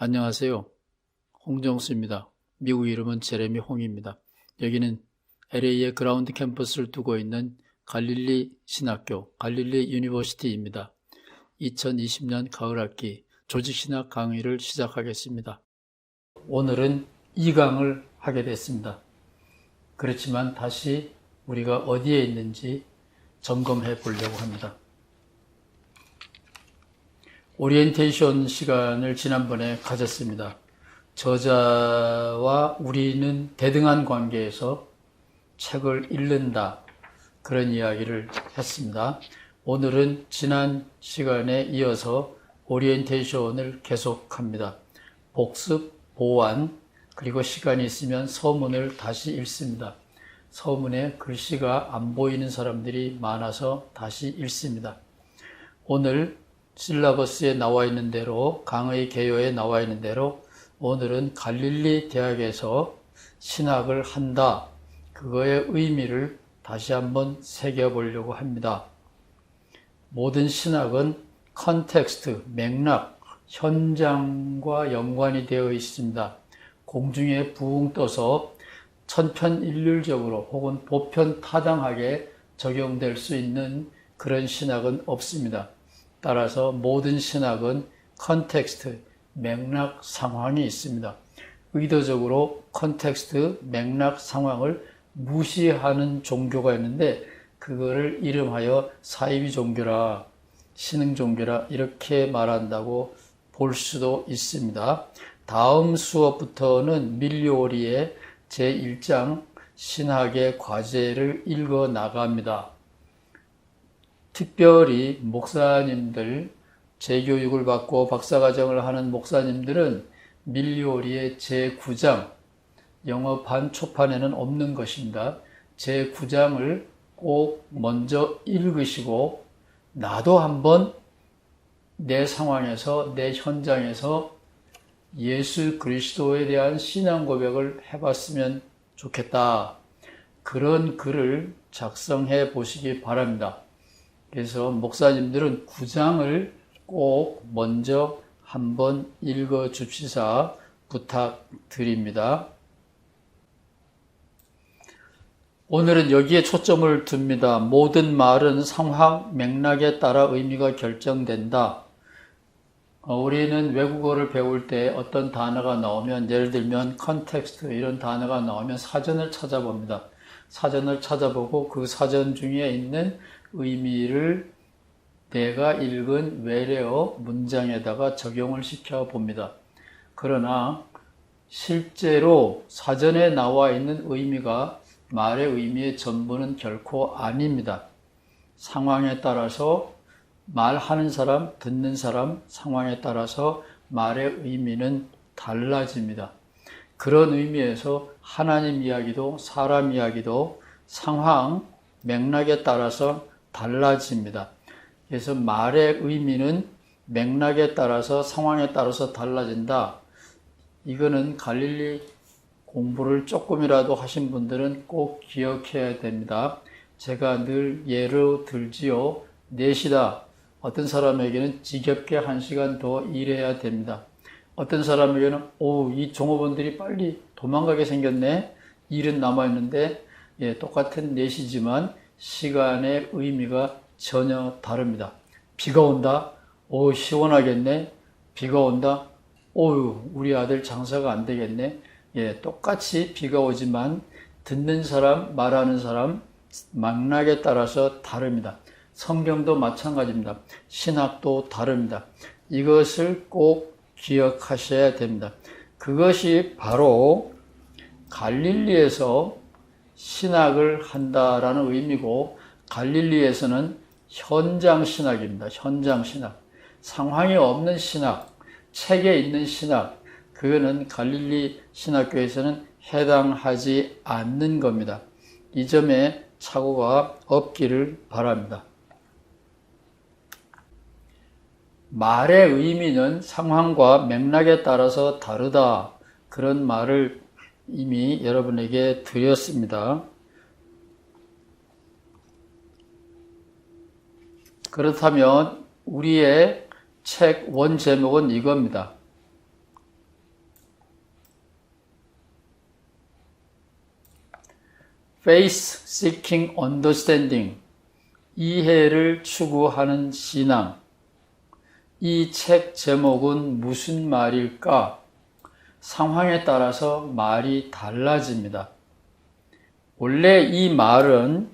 안녕하세요. 홍정수입니다. 미국 이름은 제레미 홍입니다. 여기는 LA의 그라운드 캠퍼스를 두고 있는 갈릴리 신학교, 갈릴리 유니버시티입니다. 2020년 가을 학기 조직신학 강의를 시작하겠습니다. 오늘은 2강을 하게 됐습니다. 그렇지만 다시 우리가 어디에 있는지 점검해 보려고 합니다. 오리엔테이션 시간을 지난번에 가졌습니다. 저자와 우리는 대등한 관계에서 책을 읽는다, 그런 이야기를 했습니다. 오늘은 지난 시간에 이어서 오리엔테이션을 계속합니다. 복습, 보완, 그리고 시간이 있으면 서문을 다시 읽습니다. 서문에 글씨가 안 보이는 사람들이 많아서 다시 읽습니다. 오늘 실라버스에 나와 있는 대로, 강의 개요에 나와 있는 대로 오늘은 갈릴리 대학에서 신학을 한다, 그거의 의미를 다시 한번 새겨보려고 합니다. 모든 신학은 컨텍스트, 맥락, 현장과 연관이 되어 있습니다. 공중에 붕 떠서 천편일률적으로 혹은 보편타당하게 적용될 수 있는 그런 신학은 없습니다. 따라서 모든 신학은 컨텍스트, 맥락, 상황이 있습니다. 의도적으로 컨텍스트, 맥락, 상황을 무시하는 종교가 있는데 그거를 이름하여 사이비 종교라, 신흥 종교라 이렇게 말한다고 볼 수도 있습니다. 다음 수업부터는 밀리오리의 제1장 신학의 과제를 읽어 나갑니다. 특별히 목사님들, 재교육을 받고 박사과정을 하는 목사님들은 밀리오리의 제9장, 영어 반초판에는 없는 것입니다. 제9장을 꼭 먼저 읽으시고 나도 한번 내 상황에서, 내 현장에서 예수 그리스도에 대한 신앙 고백을 해봤으면 좋겠다. 그런 글을 작성해 보시기 바랍니다. 그래서 목사님들은 9장을 꼭 먼저 한번 읽어 줍시사 부탁드립니다. 오늘은 여기에 초점을 둡니다. 모든 말은 상황, 맥락에 따라 의미가 결정된다. 우리는 외국어를 배울 때 어떤 단어가 나오면, 예를 들면 컨텍스트 이런 단어가 나오면 사전을 찾아봅니다. 사전을 찾아보고 그 사전 중에 있는 의미를 내가 읽은 외래어 문장에다가 적용을 시켜 봅니다. 그러나 실제로 사전에 나와 있는 의미가 말의 의미의 전부는 결코 아닙니다. 상황에 따라서 말하는 사람, 듣는 사람, 상황에 따라서 말의 의미는 달라집니다. 그런 의미에서 하나님 이야기도 사람 이야기도 상황, 맥락에 따라서 달라집니다. 그래서 말의 의미는 맥락에 따라서 상황에 따라서 달라진다. 이거는 갈릴리 공부를 조금이라도 하신 분들은 꼭 기억해야 됩니다. 제가 늘 예로 들지요. 4시다. 어떤 사람에게는 지겹게 1시간 더 일해야 됩니다. 어떤 사람에게는 이 종업원들이 빨리 도망가게 생겼네. 일은 남아있는데 똑같은 4시지만 시간의 의미가 전혀 다릅니다. 비가 온다. 시원하겠네. 비가 온다. 우리 아들 장사가 안 되겠네. 똑같이 비가 오지만 듣는 사람, 말하는 사람, 맥락에 따라서 다릅니다. 성경도 마찬가지입니다. 신학도 다릅니다. 이것을 꼭 기억하셔야 됩니다. 그것이 바로 갈릴리에서 신학을 한다라는 의미고, 갈릴리에서는 현장 신학입니다. 현장 신학. 상황이 없는 신학, 책에 있는 신학, 그거는 갈릴리 신학교에서는 해당하지 않는 겁니다. 이 점에 착오가 없기를 바랍니다. 말의 의미는 상황과 맥락에 따라서 다르다. 그런 말을 이미 여러분에게 드렸습니다. 그렇다면 우리의 책 원 제목은 이겁니다. faith seeking understanding, 이해를 추구하는 신앙. 이 책 제목은 무슨 말일까? 상황에 따라서 말이 달라집니다. 원래 이 말은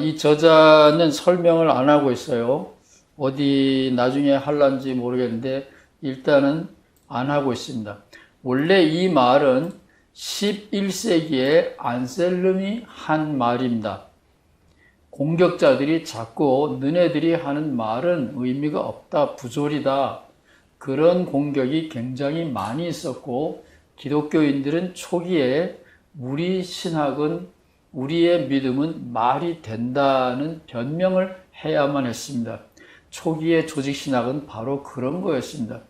이 저자는 설명을 안 하고 있어요. 어디 나중에 할란지 모르겠는데 일단은 안 하고 있습니다. 원래 이 말은 11세기에 안셀름이 한 말입니다. 공격자들이 자꾸 너네들이 하는 말은 의미가 없다, 부조리다, 그런 공격이 굉장히 많이 있었고, 기독교인들은 초기에 우리 신학은, 우리의 믿음은 말이 된다는 변명을 해야만 했습니다. 초기의 조직신학은 바로 그런 거였습니다.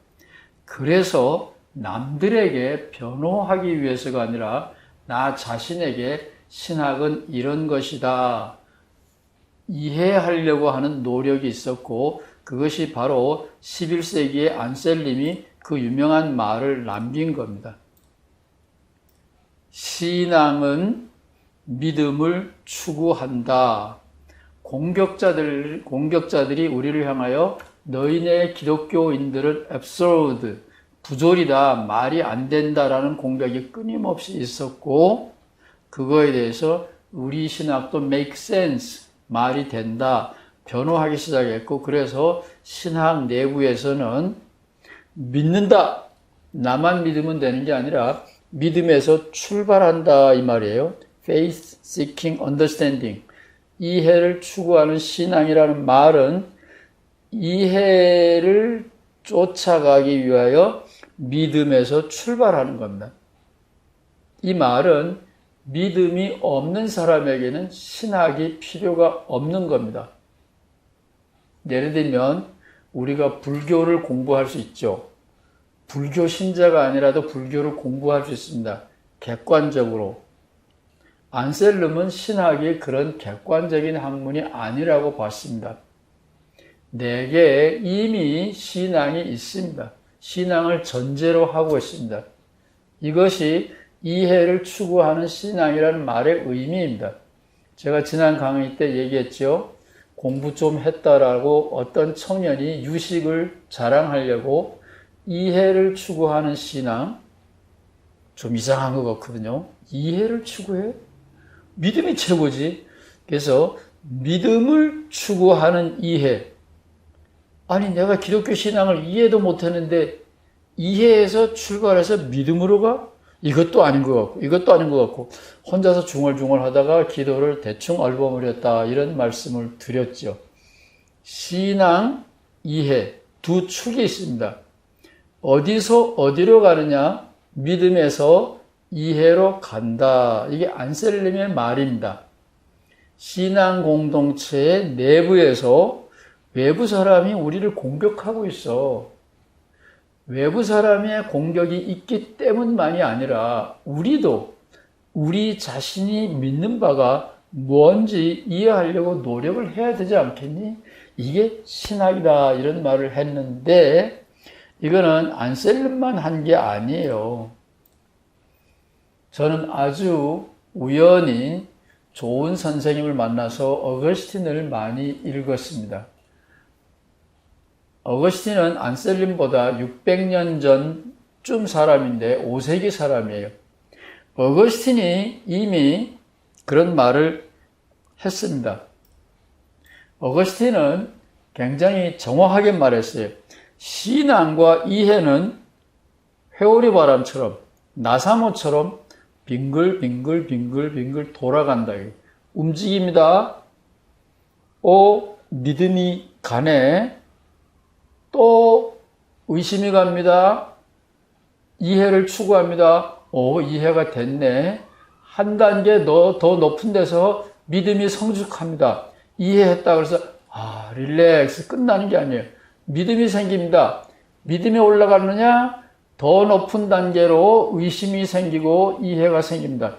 그래서 남들에게 변호하기 위해서가 아니라 나 자신에게 신학은 이런 것이다 이해하려고 하는 노력이 있었고, 그것이 바로 11세기의 안셀림이 그 유명한 말을 남긴 겁니다. 신앙은 믿음을 추구한다. 공격자들이 우리를 향하여 너희네 기독교인들은 absurd, 부조리다, 말이 안 된다라는 공격이 끊임없이 있었고, 그거에 대해서 우리 신학도 make sense, 말이 된다, 변호하기 시작했고, 그래서 신학 내부에서는 믿는다, 나만 믿으면 되는 게 아니라 믿음에서 출발한다 이 말이에요. faith seeking understanding, 이해를 추구하는 신앙이라는 말은 이해를 쫓아가기 위하여 믿음에서 출발하는 겁니다. 이 말은 믿음이 없는 사람에게는 신학이 필요가 없는 겁니다. 예를 들면 우리가 불교를 공부할 수 있죠. 불교 신자가 아니라도 불교를 공부할 수 있습니다. 객관적으로. 안셀름은 신학이 그런 객관적인 학문이 아니라고 봤습니다. 내게 이미 신앙이 있습니다. 신앙을 전제로 하고 있습니다. 이것이 이해를 추구하는 신앙이라는 말의 의미입니다. 제가 지난 강의 때 얘기했죠. 공부 좀 했다라고 어떤 청년이 유식을 자랑하려고 이해를 추구하는 신앙, 좀 이상한 것 같거든요. 이해를 추구해? 믿음이 최고지. 그래서 믿음을 추구하는 이해. 아니, 내가 기독교 신앙을 이해도 못했는데 이해해서 출발해서 믿음으로 가? 이것도 아닌 것 같고, 이것도 아닌 것 같고, 혼자서 중얼중얼 하다가 기도를 대충 얼버무렸다, 이런 말씀을 드렸죠. 신앙, 이해, 두 축이 있습니다. 어디서 어디로 가느냐? 믿음에서 이해로 간다. 이게 안셀림의 말입니다. 신앙 공동체의 내부에서 외부 사람이 우리를 공격하고 있어. 외부 사람의 공격이 있기 때문만이 아니라 우리도 우리 자신이 믿는 바가 뭔지 이해하려고 노력을 해야 되지 않겠니? 이게 신학이다, 이런 말을 했는데 이거는 안셀름만 한 게 아니에요. 저는 아주 우연히 좋은 선생님을 만나서 어거스틴을 많이 읽었습니다. 어거스틴은 안셀림보다 600년 전쯤 사람인데 5세기 사람이에요. 어거스틴이 이미 그런 말을 했습니다. 어거스틴은 굉장히 정확하게 말했어요. 신앙과 이해는 회오리 바람처럼, 나사모처럼 빙글빙글 돌아간다. 움직입니다. 믿음이 가네. 또 의심이 갑니다. 이해를 추구합니다. 이해가 됐네. 한 단계 더 높은 데서 믿음이 성숙합니다. 이해했다. 그래서 릴렉스, 끝나는 게 아니에요. 믿음이 생깁니다. 믿음이 올라가느냐? 더 높은 단계로 의심이 생기고 이해가 생깁니다.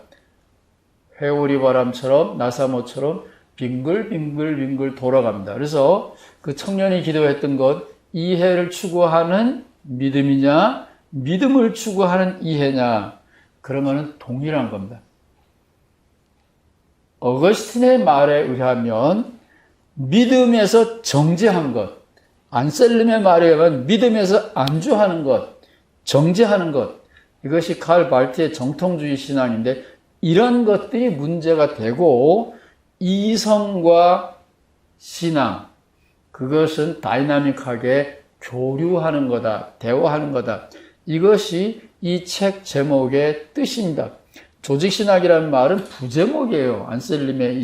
회오리 바람처럼, 나사모처럼 빙글빙글 돌아갑니다. 그래서 그 청년이 기도했던 것, 이해를 추구하는 믿음이냐, 믿음을 추구하는 이해냐, 그러면은 동일한 겁니다. 어거스틴의 말에 의하면 믿음에서 정죄한 것, 안셀름의 말에 의하면 믿음에서 안주하는 것, 정죄하는 것, 이것이 칼 발트의 정통주의 신앙인데 이런 것들이 문제가 되고 이성과 신앙, 그것은 다이나믹하게 교류하는 거다, 대화하는 거다. 이것이 이 책 제목의 뜻입니다. 조직신학이라는 말은 부제목이에요. 안셀림의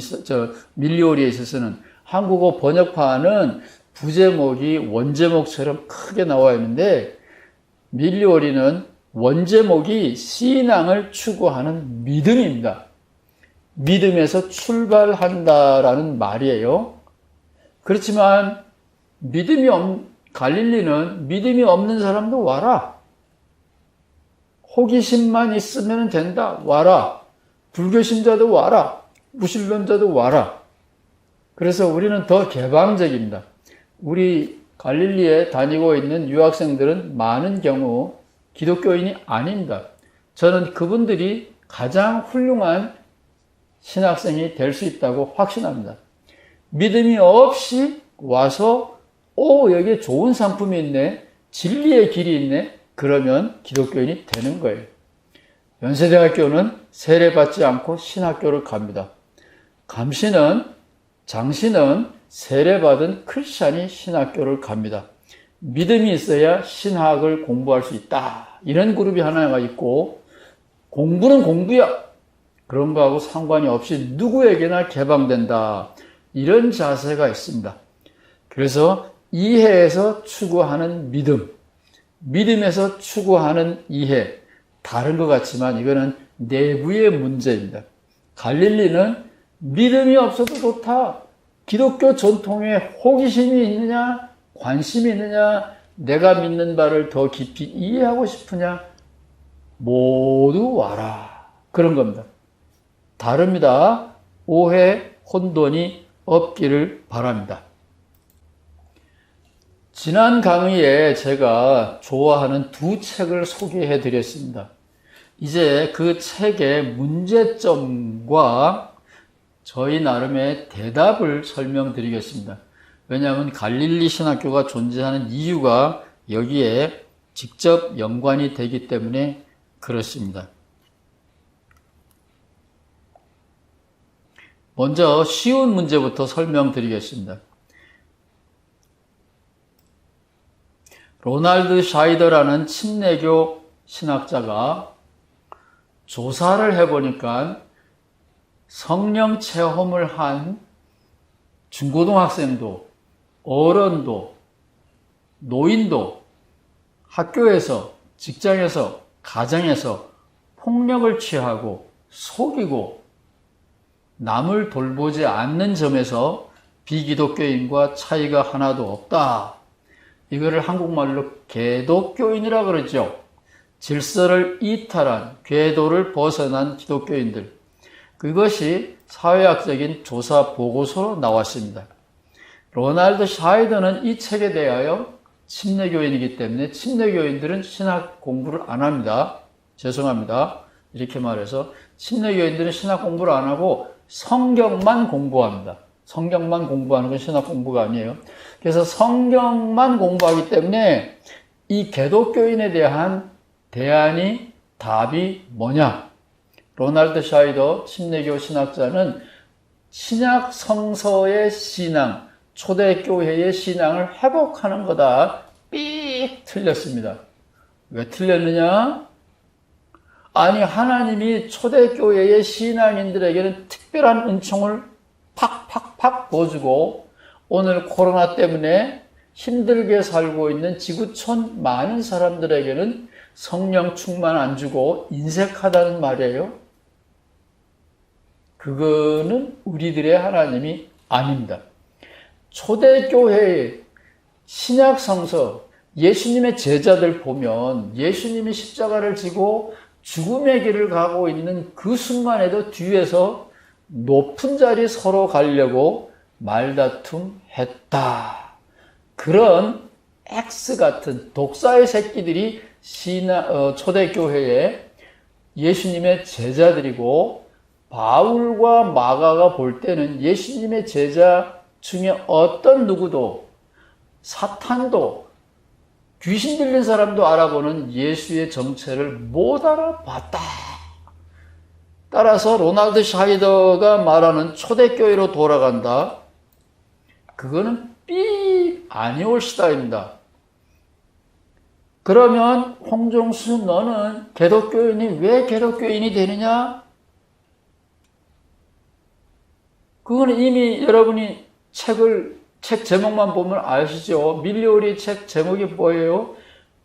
밀리오리에 있어서는. 한국어 번역판은 부제목이 원제목처럼 크게 나와 있는데 밀리오리는 원제목이 신앙을 추구하는 믿음입니다. 믿음에서 출발한다라는 말이에요. 그렇지만 갈릴리는 믿음이 없는 사람도 와라. 호기심만 있으면 된다. 와라. 불교신자도 와라. 무신론자도 와라. 그래서 우리는 더 개방적입니다. 우리 갈릴리에 다니고 있는 유학생들은 많은 경우 기독교인이 아닙니다. 저는 그분들이 가장 훌륭한 신학생이 될 수 있다고 확신합니다. 믿음이 없이 와서 여기에 좋은 상품이 있네. 진리의 길이 있네. 그러면 기독교인이 되는 거예요. 연세대학교는 세례받지 않고 신학교를 갑니다. 장신은 세례받은 크리스찬이 신학교를 갑니다. 믿음이 있어야 신학을 공부할 수 있다. 이런 그룹이 하나가 있고 공부는 공부야. 그런 거하고 상관이 없이 누구에게나 개방된다. 이런 자세가 있습니다. 그래서 이해에서 추구하는 믿음, 믿음에서 추구하는 이해, 다른 것 같지만 이거는 내부의 문제입니다. 갈릴리는 믿음이 없어도 좋다. 기독교 전통에 호기심이 있느냐, 관심이 있느냐, 내가 믿는 바를 더 깊이 이해하고 싶으냐, 모두 와라. 그런 겁니다. 다릅니다. 오해, 혼돈이 없기를 바랍니다. 지난 강의에 제가 좋아하는 두 책을 소개해 드렸습니다. 이제 그 책의 문제점과 저희 나름의 대답을 설명드리겠습니다. 왜냐하면 갈릴리 신학교가 존재하는 이유가 여기에 직접 연관이 되기 때문에 그렇습니다. 먼저 쉬운 문제부터 설명드리겠습니다. 로날드 샤이더라는 침례교 신학자가 조사를 해보니까 성령 체험을 한 중고등학생도, 어른도, 노인도 학교에서, 직장에서, 가정에서 폭력을 취하고 속이고 남을 돌보지 않는 점에서 비기독교인과 차이가 하나도 없다. 이거를 한국말로 개독교인이라 그러죠. 질서를 이탈한, 궤도를 벗어난 기독교인들. 그것이 사회학적인 조사 보고서로 나왔습니다. 로날드 샤이더는 이 책에 대하여 침례교인이기 때문에 침례교인들은 신학 공부를 안 합니다. 죄송합니다. 이렇게 말해서 침례교인들은 신학 공부를 안 하고 성경만 공부합니다. 성경만 공부하는 건 신학 공부가 아니에요. 그래서 성경만 공부하기 때문에 이 개독교인에 대한 대안이, 답이 뭐냐? 로날드 샤이더 침례교 신학자는 신약 성서의 신앙, 초대교회의 신앙을 회복하는 거다. 삑 틀렸습니다. 왜 틀렸느냐? 아니, 하나님이 초대교회의 신앙인들에게는 특별한 은총을 팍팍팍 부어주고 오늘 코로나 때문에 힘들게 살고 있는 지구촌 많은 사람들에게는 성령 충만 안 주고 인색하다는 말이에요. 그거는 우리들의 하나님이 아닙니다. 초대교회의 신약성서, 예수님의 제자들 보면 예수님이 십자가를 지고 죽음의 길을 가고 있는 그 순간에도 뒤에서 높은 자리 서로 가려고 말다툼 했다. 그런 X 같은 독사의 새끼들이 초대교회에 예수님의 제자들이고 바울과 마가가 볼 때는 예수님의 제자 중에 어떤 누구도, 사탄도, 귀신 들린 사람도 알아보는 예수의 정체를 못 알아봤다. 따라서 로날드 샤이더가 말하는 초대교회로 돌아간다. 그거는 삐 아니올시다입니다. 그러면 홍종수 너는 개독교인이 왜 개독교인이 되느냐? 그거는 이미 여러분이 책 제목만 보면 아시죠? 밀리오리 책 제목이 뭐예요?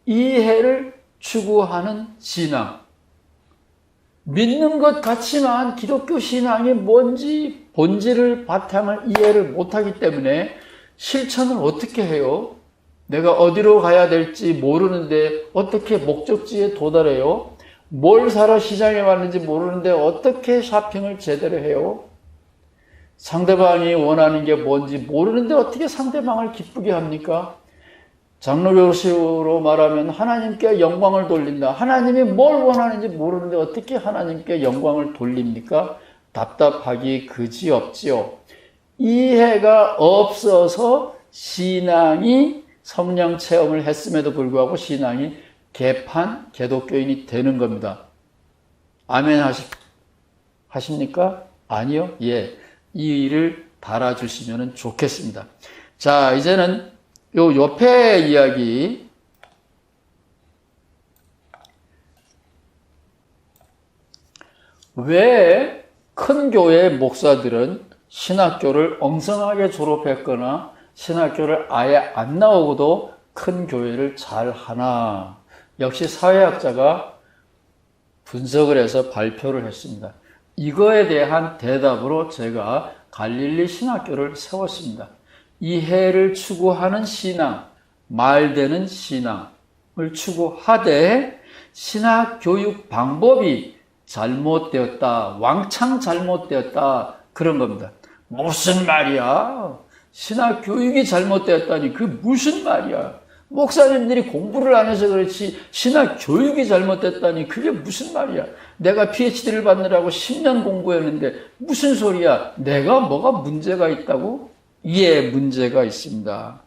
이해를 추구하는 신앙. 믿는 것 같지만 기독교 신앙이 뭔지 본질을 바탕을 이해를 못하기 때문에 실천을 어떻게 해요? 내가 어디로 가야 될지 모르는데 어떻게 목적지에 도달해요? 뭘 사러 시장에 왔는지 모르는데 어떻게 쇼핑을 제대로 해요? 상대방이 원하는 게 뭔지 모르는데 어떻게 상대방을 기쁘게 합니까? 장로교식으로 말하면 하나님께 영광을 돌린다. 하나님이 뭘 원하는지 모르는데 어떻게 하나님께 영광을 돌립니까? 답답하기 그지없지요. 이해가 없어서 신앙이 성령 체험을 했음에도 불구하고 신앙이 개판, 개독교인이 되는 겁니다. 아멘 하십니까? 아니요? 예. 이 일을 달아주시면 좋겠습니다. 자, 이제는 요 옆에 이야기. 왜 큰 교회 목사들은 신학교를 엉성하게 졸업했거나 신학교를 아예 안 나오고도 큰 교회를 잘 하나? 역시 사회학자가 분석을 해서 발표를 했습니다. 이거에 대한 대답으로 제가 갈릴리 신학교를 세웠습니다. 이해를 추구하는 신앙, 말되는 신앙을 추구하되 신학 교육 방법이 잘못되었다, 왕창 잘못되었다, 그런 겁니다. 무슨 말이야? 신학 교육이 잘못되었다니 그게 무슨 말이야? 목사님들이 공부를 안 해서 그렇지 신학 교육이 잘못됐다니 그게 무슨 말이야? 내가 PhD를 받느라고 10년 공부했는데 무슨 소리야? 내가 뭐가 문제가 있다고? 예, 문제가 있습니다.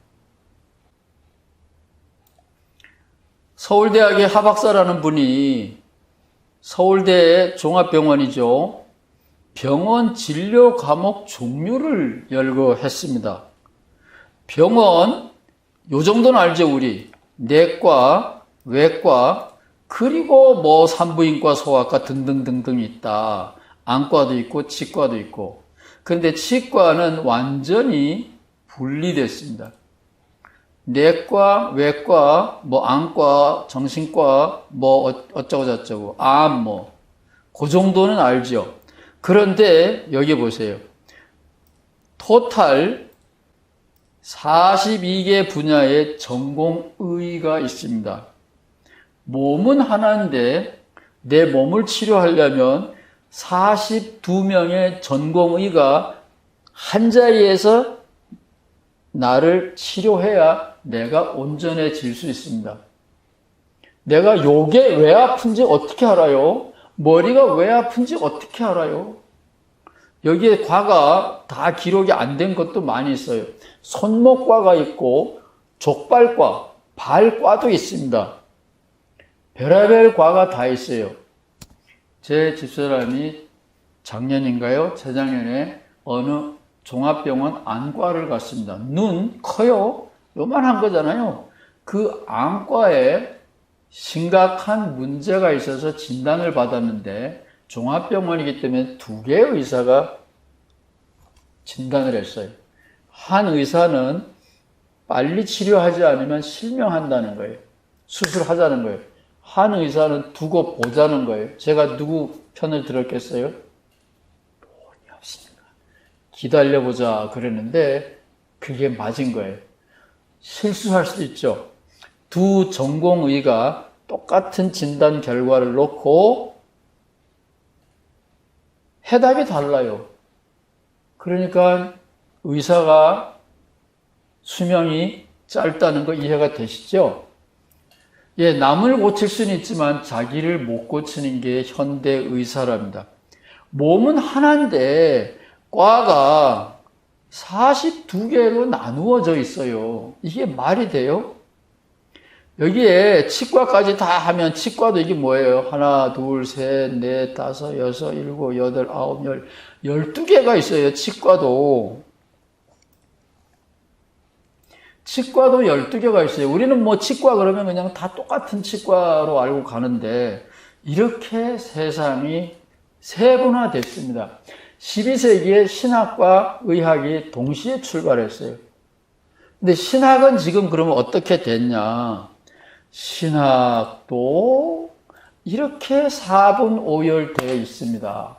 서울대학의 하박사라는 분이 서울대의 종합병원이죠. 병원 진료 과목 종류를 열거했습니다. 병원 요 정도는 알죠, 우리. 내과, 외과, 그리고 뭐 산부인과, 소아과 등등등등 있다. 안과도 있고 치과도 있고. 그런데 치과는 완전히 분리됐습니다. 내과, 외과, 뭐 안과, 정신과, 뭐 어쩌고 저쩌고, 암 뭐. 그 정도는 알죠. 그런데 여기 보세요. 토탈 42개 분야의 전공의가 있습니다. 몸은 하나인데 내 몸을 치료하려면 42명의 전공의가 한자리에서 나를 치료해야 내가 온전해질 수 있습니다. 내가 요게 왜 아픈지 어떻게 알아요? 머리가 왜 아픈지 어떻게 알아요? 여기에 과가 다 기록이 안 된 것도 많이 있어요. 손목과가 있고 족발과, 발과도 있습니다. 별의별 과가 다 있어요. 제 집사람이 작년인가요? 재작년에 어느 종합병원 안과를 갔습니다. 눈 커요? 요만한 거잖아요. 그 안과에 심각한 문제가 있어서 진단을 받았는데 종합병원이기 때문에 2개의 의사가 진단을 했어요. 한 의사는 빨리 치료하지 않으면 실명한다는 거예요. 수술하자는 거예요. 한 의사는 두고 보자는 거예요. 제가 누구 편을 들었겠어요? 돈이 없으니까 기다려보자 그랬는데 그게 맞은 거예요. 실수할 수 있죠. 두 전공의가 똑같은 진단 결과를 놓고 해답이 달라요. 그러니까 의사가 수명이 짧다는 거 이해가 되시죠? 예, 남을 고칠 수는 있지만 자기를 못 고치는 게 현대 의사랍니다. 몸은 하나인데 과가 42개로 나누어져 있어요. 이게 말이 돼요? 여기에 치과까지 다 하면 치과도 이게 뭐예요? 하나, 둘, 셋, 넷, 다섯, 여섯, 일곱, 여덟, 아홉, 12개가 있어요. 치과도 12개가 있어요. 우리는 뭐 치과 그러면 그냥 다 똑같은 치과로 알고 가는데 이렇게 세상이 세분화됐습니다. 12세기에 신학과 의학이 동시에 출발했어요. 근데 신학은 지금 그러면 어떻게 됐냐? 신학도 이렇게 4분 5열 되어 있습니다.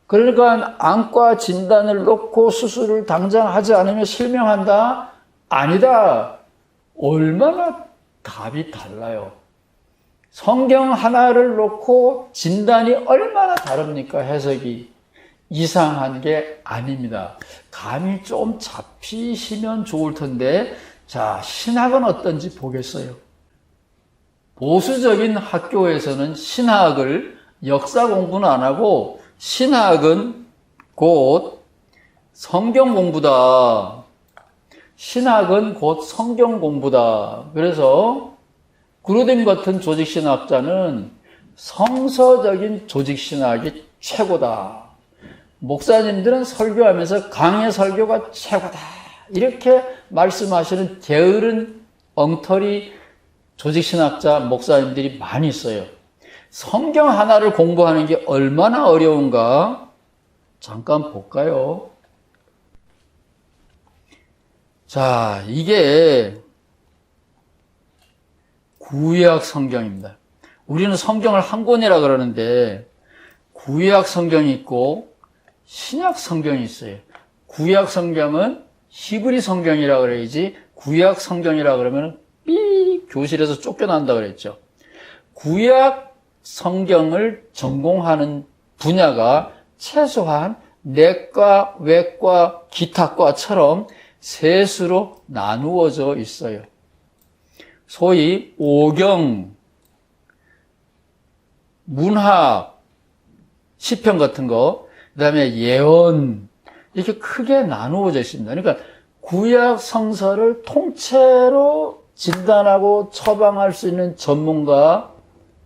그러니까 안과 진단을 놓고 수술을 당장 하지 않으면 실명한다? 아니다. 얼마나 답이 달라요. 성경 하나를 놓고 진단이 얼마나 다릅니까? 해석이 이상한 게 아닙니다. 감이 좀 잡히시면 좋을 텐데, 자, 신학은 어떤지 보겠어요. 보수적인 학교에서는 신학을 역사 공부는 안 하고 신학은 곧 성경 공부다. 신학은 곧 성경 공부다. 그래서 그루뎀 같은 조직신학자는 성서적인 조직신학이 최고다. 목사님들은 설교하면서 강의 설교가 최고다. 이렇게 말씀하시는 게으른 엉터리 조직신학자 목사님들이 많이 있어요. 성경 하나를 공부하는 게 얼마나 어려운가? 잠깐 볼까요? 자, 이게 구약 성경입니다. 우리는 성경을 한 권이라 그러는데 구약 성경이 있고 신약 성경이 있어요. 구약 성경은 히브리 성경이라 그래야지 구약 성경이라 그러면 교실에서 쫓겨난다 그랬죠. 구약 성경을 전공하는 분야가 최소한 내과, 외과, 기타과처럼 셋으로 나누어져 있어요. 소위 오경, 문학, 시편 같은 거, 그 다음에 예언, 이렇게 크게 나누어져 있습니다. 그러니까 구약 성서를 통째로 진단하고 처방할 수 있는 전문가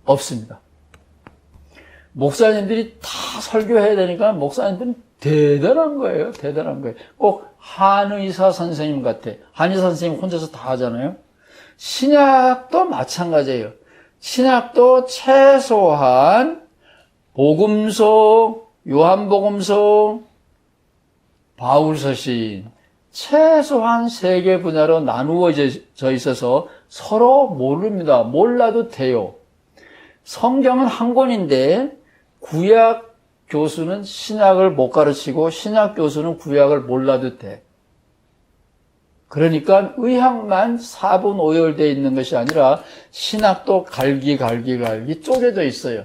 없습니다. 목사님들이 다 설교해야 되니까 목사님들은 대단한 거예요. 대단한 거예요. 꼭 한의사 선생님 같아. 한의사 선생님 혼자서 다 하잖아요. 신약도 마찬가지예요. 신약도 최소한 복음서, 요한복음서, 바울서신 최소한 3개 분야로 나누어져 있어서 서로 모릅니다. 몰라도 돼요. 성경은 한 권인데 구약 교수는 신약을 못 가르치고 신약 교수는 구약을 몰라도 돼. 그러니까 의학만 4분 5열 있는 것이 아니라 신학도 갈기 쪼개져 있어요.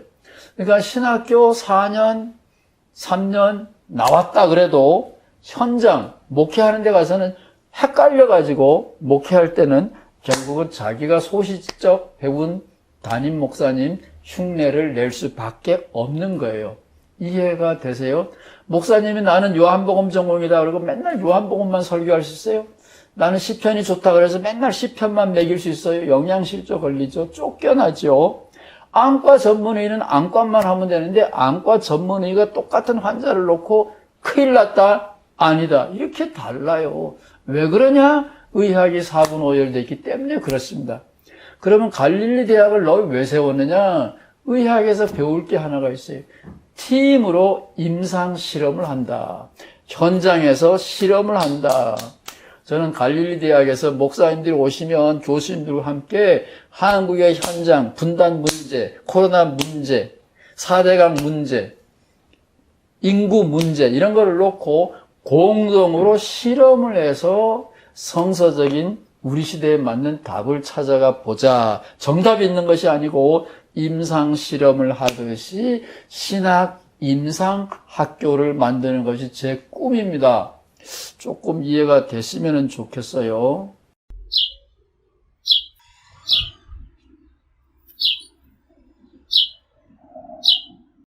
그러니까 신학교 4년, 3년 나왔다 그래도 현장, 목회하는 데 가서는 헷갈려가지고 목회할 때는 결국은 자기가 소시적 배운 담임 목사님 흉내를 낼 수밖에 없는 거예요. 이해가 되세요? 목사님이 나는 요한복음 전공이다 그러고 맨날 요한복음만 설교할 수 있어요? 나는 시편이 좋다 그래서 맨날 시편만 매길 수 있어요? 영양실조 걸리죠? 쫓겨나죠? 안과 전문의는 안과만 하면 되는데 안과 전문의가 똑같은 환자를 놓고 큰일 났다? 아니다. 이렇게 달라요. 왜 그러냐? 의학이 4분 5열 되어 있기 때문에 그렇습니다. 그러면 갈릴리 대학을 너 왜 세웠느냐? 의학에서 배울 게 하나가 있어요. 팀으로 임상 실험을 한다. 현장에서 실험을 한다. 저는 갈릴리 대학에서 목사님들이 오시면 교수님들과 함께 한국의 현장, 분단 문제, 코로나 문제, 4대강 문제, 인구 문제 이런 거를 놓고 공동으로 실험을 해서 성서적인 우리 시대에 맞는 답을 찾아가 보자. 정답이 있는 것이 아니고 임상 실험을 하듯이 신학 임상 학교를 만드는 것이 제 꿈입니다. 조금 이해가 됐으면 좋겠어요.